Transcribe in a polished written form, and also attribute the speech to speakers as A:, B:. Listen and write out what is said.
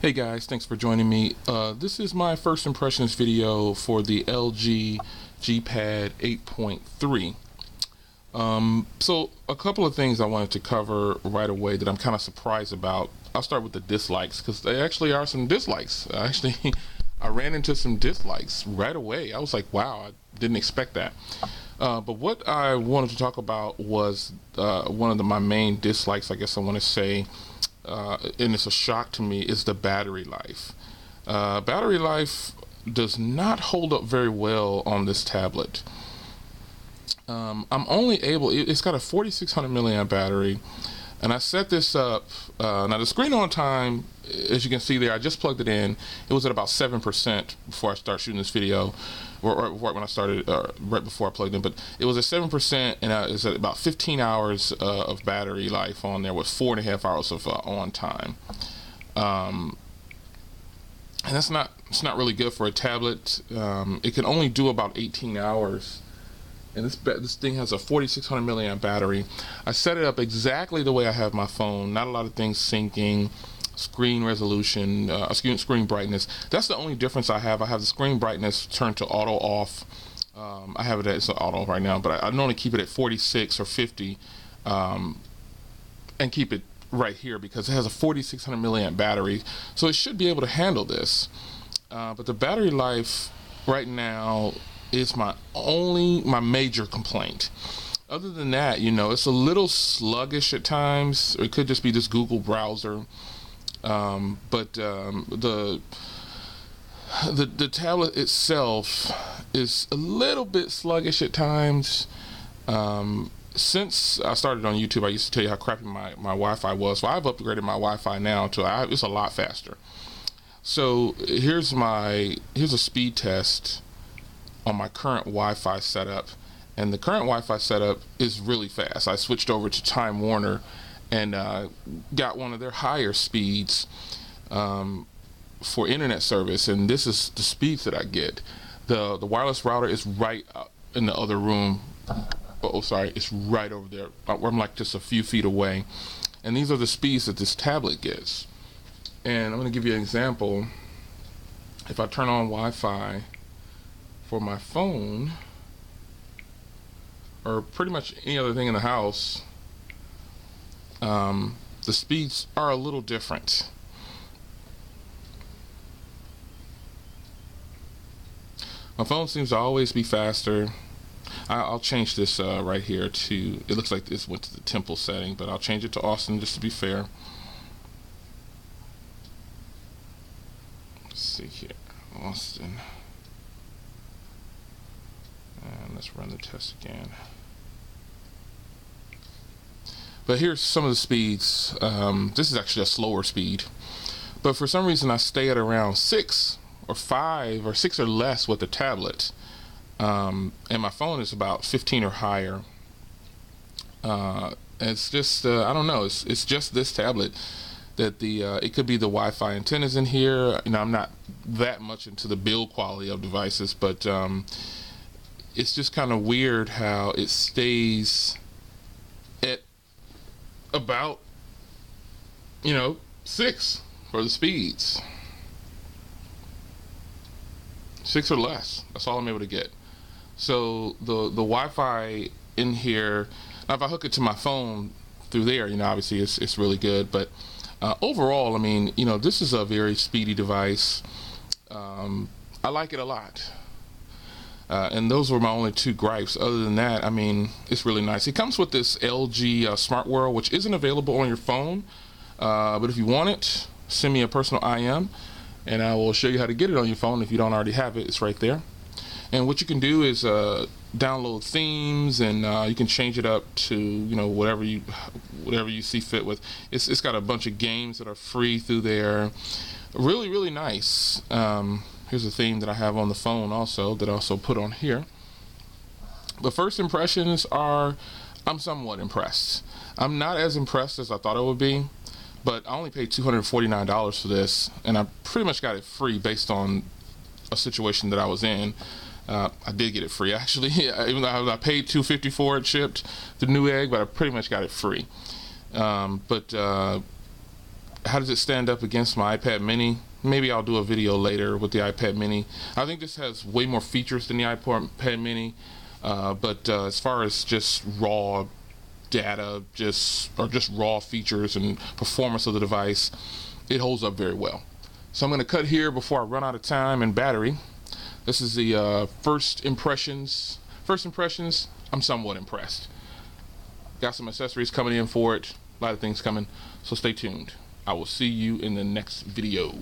A: Hey guys, thanks for joining me. This is my first impressions video for the LG G Pad 8.3. So a couple of things I wanted to cover right away that I'm kind of surprised about. I'll start with the dislikes because there actually are some dislikes. I ran into some dislikes right away. I was like, wow, I didn't expect that. But what I wanted to talk about was one of my main dislikes, I guess I want to say, and it's a shock to me, is the battery life. Battery life does not hold up very well on this tablet. I'm only able, it's got a 4600 milliamp battery, and I set this up, now the screen on time, as you can see there, I just plugged it in. It was at about 7% before I started shooting this video, or when I started, right before I plugged in, but it was at 7%, and it's at about 15 hours of battery life on there with 4.5 hours of on time. And it's not really good for a tablet. It can only do about 18 hours. And this thing has a 4600 milliamp battery. I set it up exactly the way I have my phone. Not a lot of things syncing, screen resolution, screen brightness. That's the only difference I have. I have the screen brightness turned to auto off. I have it as auto right now, but I normally keep it at 46 or 50, and keep it right here because it has a 4600 milliamp battery, so it should be able to handle this. But the battery life right now is my major complaint. Other than that, it's a little sluggish at times, or it could just be this Google browser. But the tablet itself is a little bit sluggish at times. Since I started on YouTube, I used to tell you how crappy my Wi-Fi was. So I've upgraded my Wi-Fi now to it's a lot faster. So here's a speed test on my current Wi-Fi setup, and the current Wi-Fi setup is really fast. I switched over to Time Warner and got one of their higher speeds for internet service, and this is the speeds that I get. The wireless router is right in the other room. Oh, sorry, it's right over there. I'm like just a few feet away, and these are the speeds that this tablet gets. And I'm going to give you an example. If I turn on Wi-Fi for my phone, or pretty much any other thing in the house, the speeds are a little different. My phone seems to always be faster. I'll change this right here to, it looks like this went to the temple setting, but I'll change it to Austin just to be fair. Let's see here, Austin. And let's run the test again. But here's some of the speeds. This is actually a slower speed, but for some reason I stay at around 6 or 5 or 6 or less with the tablet, and my phone is about 15 or higher. It's just I don't know. It's just this tablet that it could be the Wi-Fi antennas in here. I'm not that much into the build quality of devices, but it's just kind of weird how it stays at about 6 for the speeds. 6 or less. That's all I'm able to get. So the Wi-Fi in here, now if I hook it to my phone through there, obviously it's really good. But overall, this is a very speedy device. I like it a lot. And those were my only 2 gripes. Other than that, it's really nice. It comes with this LG Smart World, which isn't available on your phone. But if you want it, send me a personal IM, and I will show you how to get it on your phone. If you don't already have it, it's right there. And what you can do is download themes, and you can change it up to whatever you see fit with. It's got a bunch of games that are free through there. Really, really nice. Here's a theme that I have on the phone also that I also put on here. The first impressions are, I'm somewhat impressed. I'm not as impressed as I thought I would be, but I only paid $249 for this, and I pretty much got it free based on a situation that I was in. I did get it free actually, even though I paid $250 for it shipped, the Newegg, but I pretty much got it free. But how does it stand up against my iPad mini? Maybe I'll do a video later with the iPad mini. I think this has way more features than the iPad mini, but as far as just raw data, just raw features and performance of the device, it holds up very well. So I'm going to cut here before I run out of time and battery. This is the first impressions. I'm somewhat impressed. Got some accessories coming in for it, a lot of things coming, so stay tuned. I will see you in the next video.